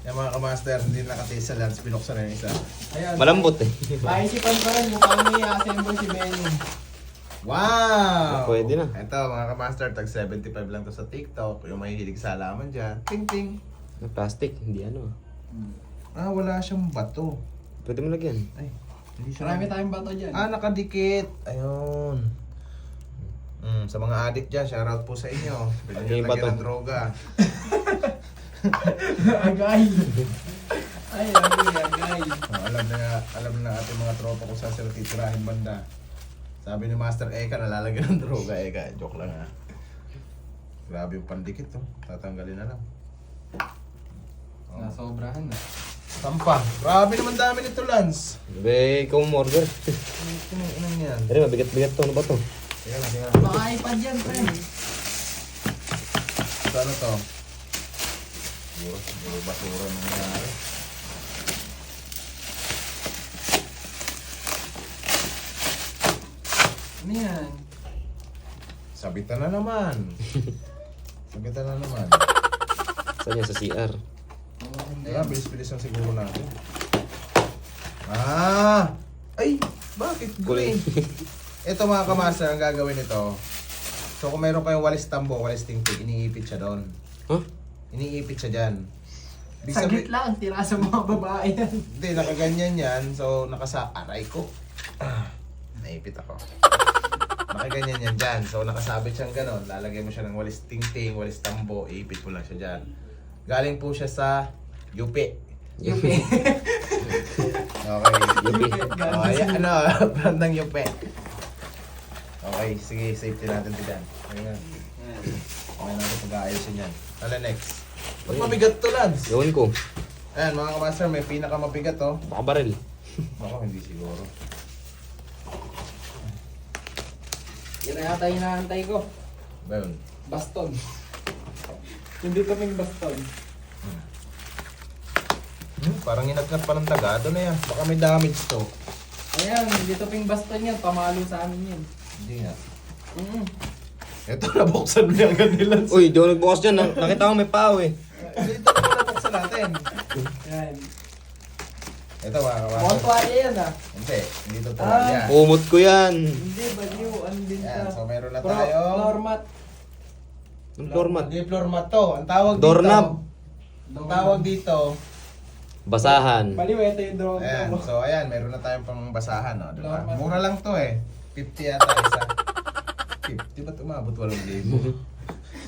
Yung mga kamaster, hindi nakataste sa lance, binuksan na yung isa. Ayan. Malambot eh. Paisipan ko rin kung paano i-assemble si Benny. Wow! Pwede na. Ito mga kamaster, tag 75 lang to sa TikTok. Yung mahihilig sa alaman dyan. Ting ting! Na plastic, hindi ano. Ah, wala siyang bato. Pwede mo lagyan. Ay, hindi siya. Marami tayong bato dyan. Ah, nakadikit. Ayun. Sa mga addict dyan, shoutout po sa inyo. Pwede nyo Yung bato. lagyan ng droga. Agay. Ay, agay. Oh, alam na ating mga tropa kung saan sila titirahin banda. Sabi ni Master Eka, nalalagyan ng droga. Eka, joke lang ha. Grabe yung pandikit to. Tatanggalin na lang. Nasobrahan na. Sampa. Grabe naman dami nito, Lance. Be, ikaw mo order. Inang yan. Pero mabigat-bigat to. Ano ba to? Sige na, sige na. Baka iPad yan, pre. So, ano to? Siguro basura nangyari. Ano yan? Sabitan na naman. Sabitan na naman. Saan yan? Sa CR. Oh, hindi. Wala, bilis-bilis lang siguro natin. Ah! Ay! Bakit? Kulay. Ito mga kamaster, ang gagawin nito. So kung meron kayong walis tambo, walis tingting, iniipit siya doon. Huh? Iniipit siya dyan. Ibig Saglit lang, tira sa mga babae yan. Hindi, nakaganyan yan. So aray ko. Naipit ako. Nakaganyan yan dyan. So nakasabit siyang ganon. Lalagay mo siya ng walis tingting, walis tambo, iipit mo lang siya dyan. Galing po siya sa Yupi. Yupi. Okay. Yupi. Oh, ayan, ano, brand ng Yupi. Okay, sige, safety natin ito dyan. Ayan. Okay natin pag-aayusin yan. Ano next? Ba't mabigat to, Lance? Gawin ko. Ayan, mga kamaster, may pinakamabigat to. Baka baril. Ako, hindi siguro. Yan na yata hinaantay ko. Ba yun? Baston. Hindi kaming baston. Parang inagnat pa ng daga. Ito na yan. Baka may damage to. Ayan, hindi toping baston yan. Pamalo sa amin yan. Hindi nga. Mm-hmm. Ito, nabuksan mo yung agad ni Lance. Uy, di ako nagbukas dyan. Nakita ko may pao eh. Ito na nabuksan natin. Yan. Ito, mga Mukhang kamaster. tuwalya yan ah. Hindi totoo Ah. yan. Umot ko yan. Hindi, baliw. Ano din Yan, siya? so meron na tayo. Floor mat. Ang floor mat. Hindi floor mat to. Ang tawag dito. Doorknob. Ang tawag dito. Basahan. Baliw, ito yung drone Ayan, ko. so ayan, meron na tayong pang basahan, no? Diba? Normal. Mura lang to eh. 50 yata isa. 50 ba't umabot 8,000?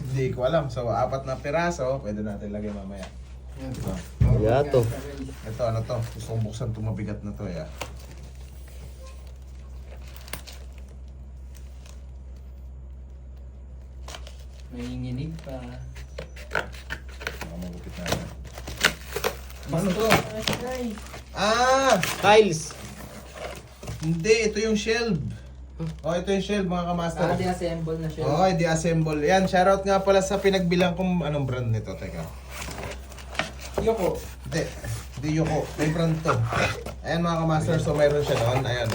Hindi ko alam. So, 4 na piraso, pwede natin lagay mamaya. Yan. Diba? Kaya to. Ito, ano to? Gusto kong buksan to, mabigat na to eh. May nginig pa. Baka magupit natin. Ano to? Ay, Ah! Tiles. Hindi, ito yung shelf. Oh, ito yung shelf, mga kamaster. di-assemble na siya. Oh, di-assemble. Yan, shoutout nga pala sa pinagbilang kong anong brand nito. Teka. Yoko. Hindi Yoko. May brand to. Ayan mga kamaster, so mayroon siya doon. Ayan.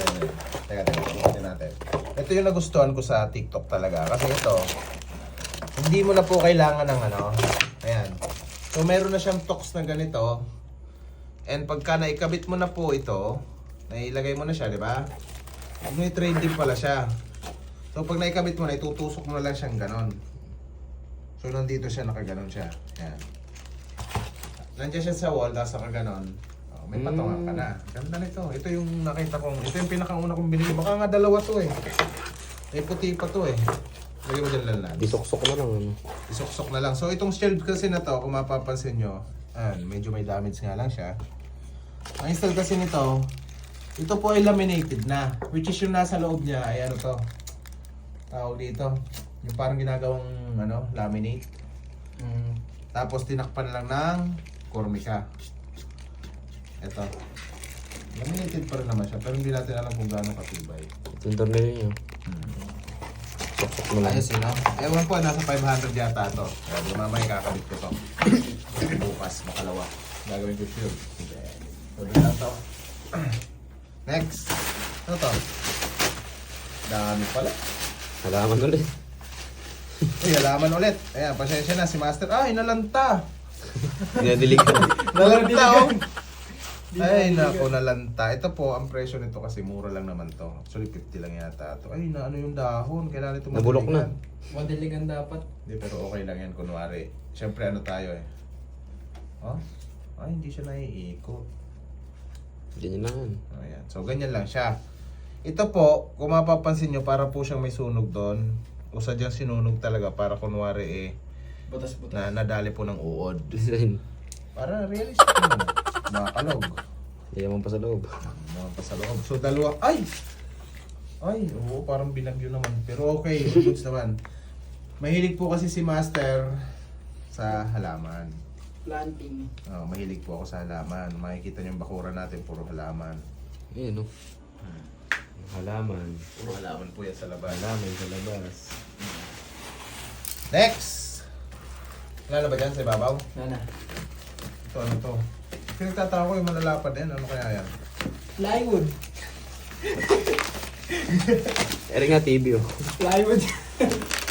Teka, bukatin natin. Ito yung nagustuhan ko sa TikTok talaga. Kasi ito, hindi mo na po kailangan ng ano. Ayan. So mayroon na siyang tox na ganito. And pagka naikabit mo na po ito, nailagay mo na siya, di ba? May trade din pala siya. So pag naikabit mo na, itutusok mo na lang siyang ganon. So nandito siya, nakaganon siya. Ayan. Nandiyan siya sa wall, tapos nakaganon. Oh, may patungan ka na. Ganda nito. Ito yung nakita kong, ito yung pinakauna kong binili. Baka nga dalawa to eh. May puti pa to eh. Lagay mo dyan lang. Disuksok na lang. Ano. Isuksok na lang. So itong shelf kasi na to, kung mapapansin nyo, ayan, medyo may damage nga lang siya. Ang install kasi nito, ito po ay laminated na. Which is yung nasa loob niya ay ano to. Tawag dito. Yung parang ginagawang ano, laminate. Tapos tinakpan lang ng kormika. Ito. Laminated pa rin naman siya, pero hindi natin alam kung gaano katibay. Ito yung tornilyo nyo. Suksok mo lang. Ayos yun, no? Ewan ko, nasa 500 yata ito. Kaya di mamaya kakabit ko to. Bukas, makalawa. Gagawin ko shield. So, doon lang to. Next. Ano to? Dami pala. Halaman ulit. Uy, halaman ulit. Ayan, pasensya na si Master. Ay, nalanta. Dinadiligan. Nalanta oh. Ay, naku, nalanta. Ito po, ang presyo nito kasi mura lang naman to. Actually, 50 lang yata to. Ay, na ano yung dahon? Kailangan ito Nabulok na. Madiligan dapat. Hindi, pero okay lang yan, kunwari. Siyempre, ano tayo eh. Oh? Ay, hindi siya naiikot. Ganyan lang yan. Ayan. So, ganyan lang siya. Ito po, kung mapapansin nyo, para po siyang may sunog doon. O sadyang sinunog talaga para kunwari Butas-butas. na nadali po ng uod. Design. Para realistic naman. Makakalog. Yaman pa sa loob. Mga pa sa loob. So, dalawa. Ay! Ay, oo, parang binagyo naman. Pero okay, goods naman. Mahilig po kasi si Master sa halaman. Planting. Oh, mahilig po ako sa halaman. Makikita niyo yung bakura natin, puro halaman. Ayan, no? Halaman. Puro halaman po yan sa labas. Halaman sa labas. Next! Wala na ba dyan sa ibabaw? Nana. Ito, ano to? Pinagtataka ko yung malalapad din. Ano kaya yan? Plywood. Eri nga TV, oh. Plywood.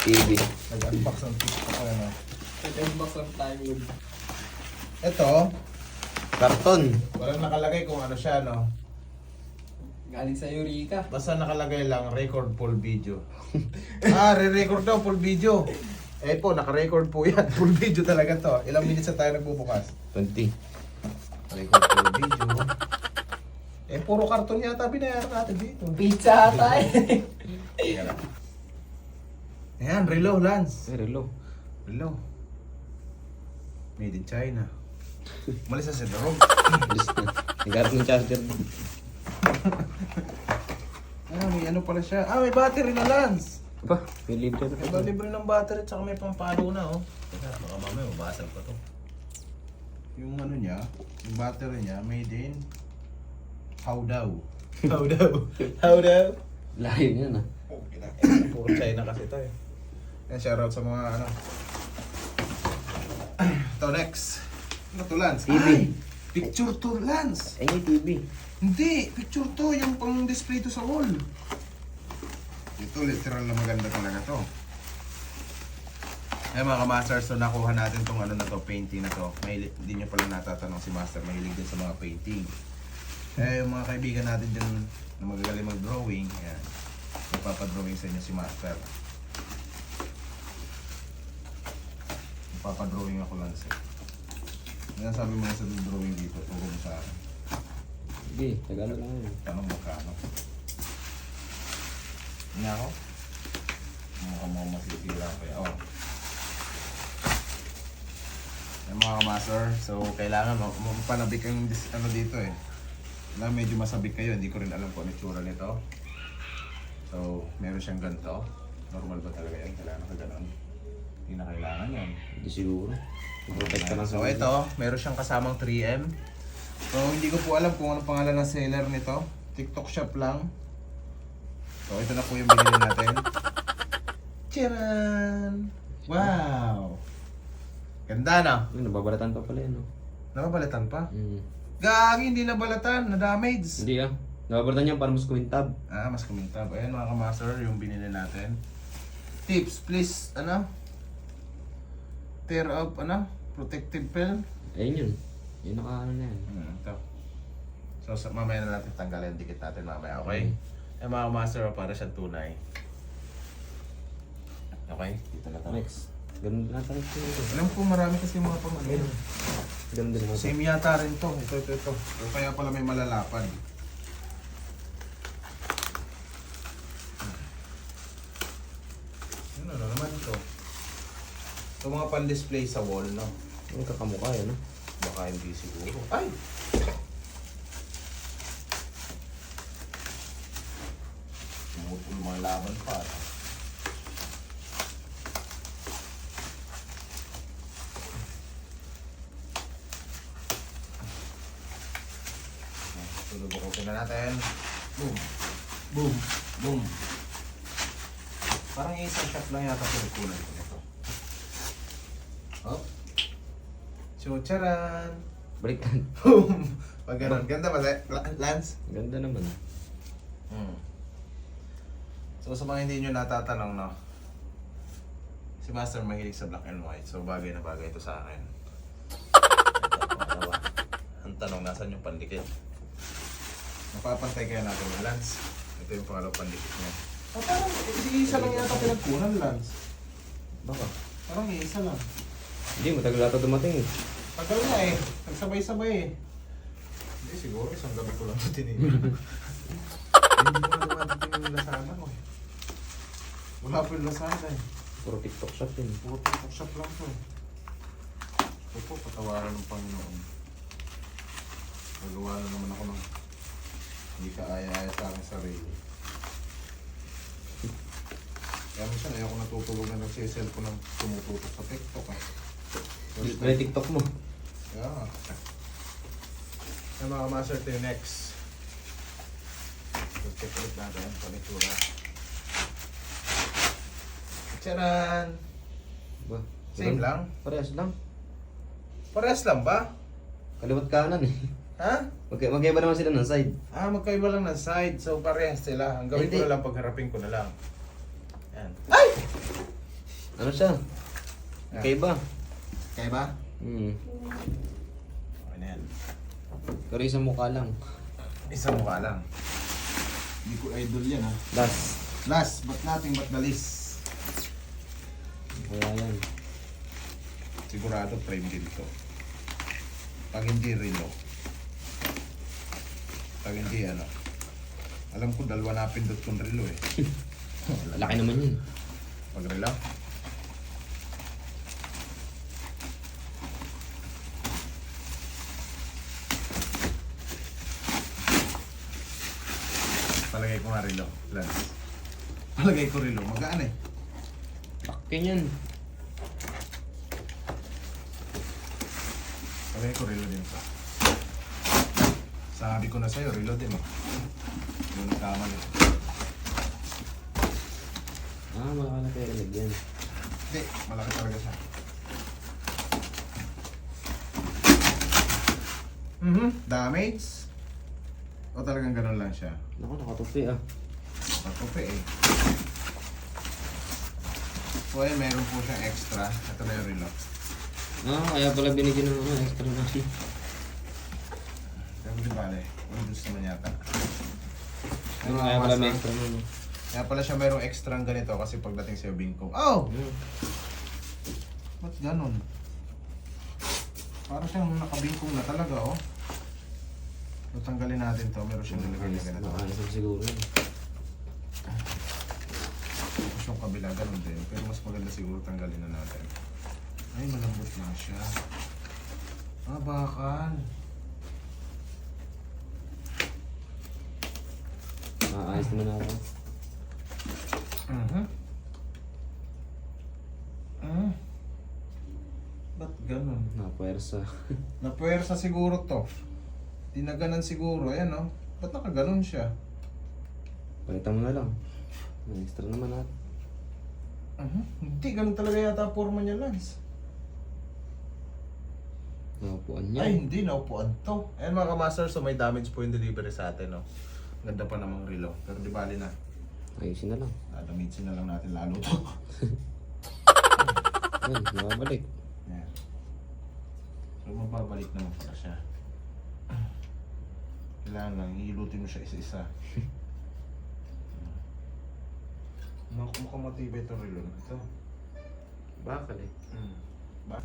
TV. Nag-unbox ng TikTok ko yan. Nag-unbox ng plywood. Ito, Karton. walang nakalagay kung ano siya, no? Galing sa Eureka. Basta nakalagay lang, record full video. Re-record daw, full video. Eh po, naka-record po yan. Full video talaga to. Ilang minutes na tayo nagbubukas? 20. Record full video. Eh, puro karton yata binayaran natin dito. Pizza ata eh. Ayan, relo, Lance. Ay, relo. Relo. Made in China. Malis na si Dorog. Bilis na. Nagharap ng charger. May ano pala siya. May battery na, Lance. Aba, may libre na. Iba libre ng battery at saka may pampalo na, oh. Teka, baka mamaya mabasag pa to. Yung ano niya, yung battery niya, made in how daw. How daw. How daw. Layo niya na. Okay na. Puro China kasi to eh. Yan, shoutout sa mga ano. Ito next. Ano to, Lance? TV. Ay, picture to, Lance. Ay, yung TV. Hindi, picture to. Yung pang display to sa wall. Ito, literal na maganda talaga to. Eh mga ka-masters, so nakuha natin tong ano na to, painting na to. Hindi nyo pala natatanong si Master, mahilig din sa mga painting. Eh yung mga kaibigan natin dyan na magagaling mag-drawing, ayan. Magpapadrawing sa inyo si Master. Magpapadrawing ako lang sa'yo. Ano sabi mo na sa drawing dito, turo mo sa akin. Sige, Tagalog lang yun. Tanong mo kano. Hindi ako? Mukhang mga masisira kaya. Oh. Yung mga master, so kailangan mapanabik ang ano dito eh. Alam, medyo masabik kayo, hindi ko rin alam kung ano itsura nito. So, meron siyang ganito. Normal ba talaga yan? Kailangan ka ganon? Hindi na kailangan yan. Hindi siguro. Protect ka lang sa So ito, meron siyang kasamang 3M. So hindi ko po alam kung anong pangalan ng seller nito. TikTok shop lang. So ito na po yung binili natin. Tcharan! Wow! Ganda na. Ay, nababalatan pa pala yan, no? Nakapalitan pa? Mm. Gagi, hindi nabalatan. Na-damage. Hindi ah. Nababalatan yan para mas kumintab. Mas kumintab. Ayan mga kamaster, yung binili natin. Tips, please, ano? Tear up, ano? Protective film. Ayun yun. Yun naka ano na yan. Ito. So, mamaya na natin tanggalin. Dikit natin mamaya, okay? Eh mga master, para siyang tunay. Okay? Dito na tayo. Next. Ganun na tayo. Alam ko marami kasi mga pang ano. Ganun din ako. Same yata rin to. Ito. O kaya pala may malalapad. Ano naman ito? Ito mga pan-display sa wall, no? Ang kakamukha yan, no? Baka hindi siguro. Ay! Tumutol mga laban pa. Tulog-ukotin na natin. Boom! Boom! Boom! Parang isang shot lang yata pinagkunan ko nito. Hop! So, charan! Baliktad. Boom! Pag ganun. Ganda ba, Lance? Ganda naman. So sa mga hindi nyo natatanong, no, si Master mahilig sa black and white. So bagay na bagay ito sa akin. nasan yung pandikit. Napapantay kaya natin yung Lance. Ito yung pangalawang pandikit niya. Parang isa lang yata pinagkunan, Lance. Baka. Parang isa lang. Hindi, matagal ata dumating eh. Tagal nga eh. Nagsabay-sabay eh. Hindi, siguro isang gabi ko lang ito tinigil. Hindi ko na dumadating yung lasana ko eh. Wala pa yung lasana eh. Puro TikTok shop yun. Puro TikTok shop lang to eh. Ito po, patawaran ng Panginoon. Nagawa na naman ako ng hindi kaaya-aya sa aking sarili. Kaya minsan ayoko natutulog na nagsiselfon ng tumututok sa TikTok eh. May TikTok mo. Kaya nga. Kaya mga master, ito yung next. Check ulit natin ang panitsura. Tcharan! Ba? Same lang? Parehas lang. Parehas lang ba? Kaliwat kanan eh. Ha? Magkaiba naman sila ng side. Ah, magkaiba lang ng side. So parehas sila. Ang gawin ko Hindi. na lang, pagharapin ko na lang. Yan. Ano siya? Magkaiba. Kaya ba? Okay na yan. Pero isang mukha lang. Isang mukha lang. Hindi ko idol yan ha. Last. Last but nothing but the least. Kaya yan. Sigurado frame din to. Pag hindi relo. Pag hindi ano. Alam ko dalawa na pindot kong relo eh. Laki naman yun. Pag relo. Palagay ko nga relo. Lance. Palagay ko relo. Magaan eh. Laki yan. Palagay ko relo din pa. Sabi ko na sa'yo, relo din oh. Yung nagkamali. Ah, malaki na pera yan. Hindi, malaki talaga siya. Damage? O talagang ganun lang siya? Naku, nakatupi ah. Pagpupi eh. So ayun, meron po siyang extra. Ito na yung relo. Ah, kaya pala binigyan ng ano, extra na. Pero di bale, Windows naman yata. Ano, kaya pala may extra na. Kaya pala siya mayroong extra ganito kasi pagdating sa'yo bingkong. Oh! Ba't ganun? Parang siyang nakabingkong na talaga oh. So tanggalin natin to, meron siyang nilagay na ganito. Nakaalis siguro yun. Tapos yung kabila ganun din, pero mas maganda siguro tanggalin na natin. Ay, malambot lang siya. Ah, bakal. Ayos naman ako. Ba't ganun? Napuwersa. Napuwersa siguro to. Dinaganan siguro, ayan oh. Ba't nakaganon siya? Palitan mo na lang. May extra naman at. Hindi, ganun talaga yata forma niya, Lance. Nakupuan niya. Ay, hindi, naupuan to. Ayan mga kamaster, so may damage po yung delivery sa atin, no? Ganda pa namang relo. Pero di bali na. Ayusin na lang. Damitin na lang natin lalo to. Yan, nakabalik. Ayan. So mababalik naman pala siya. Kailangan lang, hilutin mo siya isa-isa. Mukhang matibay itong relo na ito. Bakal eh. Ba?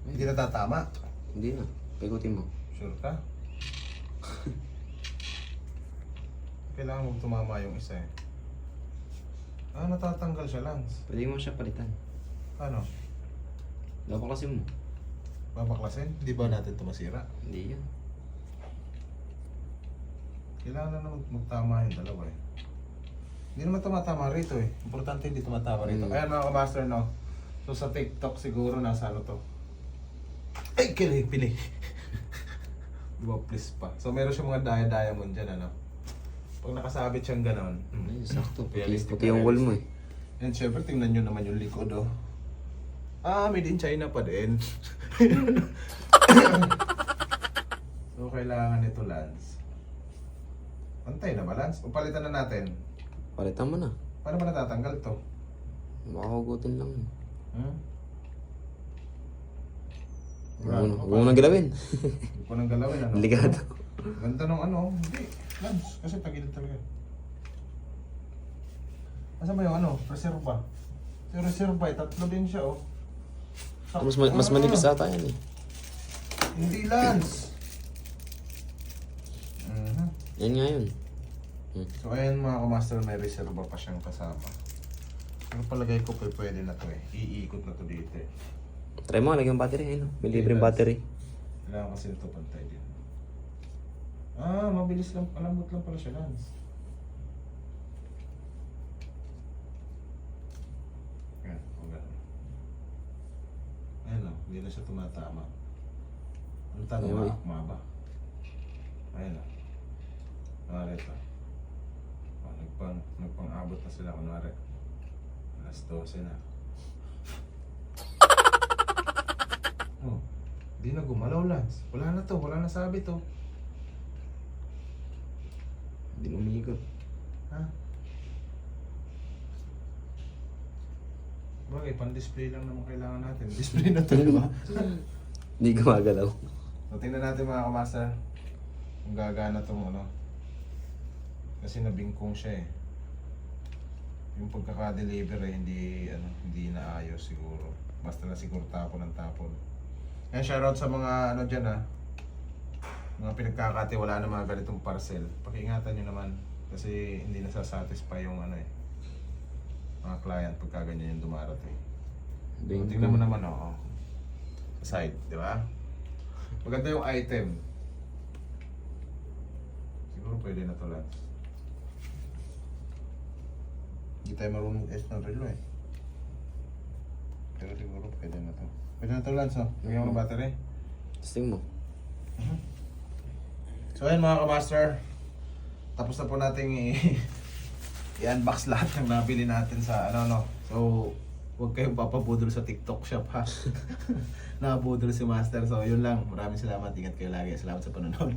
Hindi na tatama. Hindi na. Paikutin mo. Sure ka? Kailangan mong tumama yung isa eh. Ah, natatanggal siya, Lance. Pwede mo siya palitan. Ano? Napaklasin mo. Babaklasin? Hindi ba natin ito masira? Hindi yan. Kailangan na naman magtama yung dalawa eh. Hindi naman tumatama rito eh. Importante hindi tumatama rito. Ayan mga kamaster, no? So sa TikTok siguro nasa ano to? Ay, pili. Diba, please pa. So meron siya mga diamond dyan, ano? Pag nakasabit siyang ganon. Ay, sakto. Realistic Puti yung wall mo eh. And syempre, tingnan nyo naman yung likod, oh. Ah, made in China pa din. So, kailangan nito, Lance. Pantay na ba, Lance? O palitan na natin? Palitan mo na. Paano ba natatanggal to? Makahugutin lang. Hmm? Huwag mo nang galawin. Huwag ko nang galawin, ano? Delikado. Ganda ng ano, hindi. Lance, kasi tagilid talaga. Asan ba yung ano? Reserva. Yung reserva, tatlo din siya, oh. Mas manipis ata yan eh. Hindi, Lance. Mhm. Yan nga yun. So ayan mga kamaster, may reserva pa siyang kasama. Pero palagay ko pwede na to eh. Iikot na to dito eh. Try mo, lagyan battery. Ayun, may libreng battery. Kailangan kasi ito pantay din. Ah, mabilis lang. Alambot lang pala siya, Lance. Ayan, o ganun. Ayan o, hindi na siya tumatama. Ano tanong, Ayun, maakma ba? Ayan o. Kunwari ito. O, nagpang-abot na sila, kunwari. Alas 12 na. Oh, hindi na gumalaw, Lance. Wala na to, wala na sabi to. Hindi umiikot. Ha? Bagay, pan-display lang naman kailangan natin. Display na to, di ba? Hindi gumagalaw. So, tingnan natin mga kamasa kung gagana tong ano. Kasi nabingkong siya eh. Yung pagkaka-deliver eh, hindi naayos siguro. Basta na siguro tapon ng tapon. Ayan, shoutout sa mga ano dyan ha. Mga pinagkakatiwala ng mga ganitong parcel. Pakiingatan nyo naman. Kasi hindi nasasatisfy yung ano eh. Mga client pagka ganyan yung dumarating. So, tingnan mo naman oh. Sa side, di ba? Maganda yung item. Siguro pwede na to, Lance. Hindi tayo marunong S ng relo eh. Pero siguro pwede na to. Pwede na to, Lance, oh. Lagyan mo ng battery. Testing mo. So ayun mga kamaster, tapos na po natin i-unbox lahat ng nabili natin sa ano. So, huwag kayong papabudol sa TikTok shop ha. Nakabudol si Master. So yun lang, maraming salamat, ingat kayo lagi. Salamat sa panonood.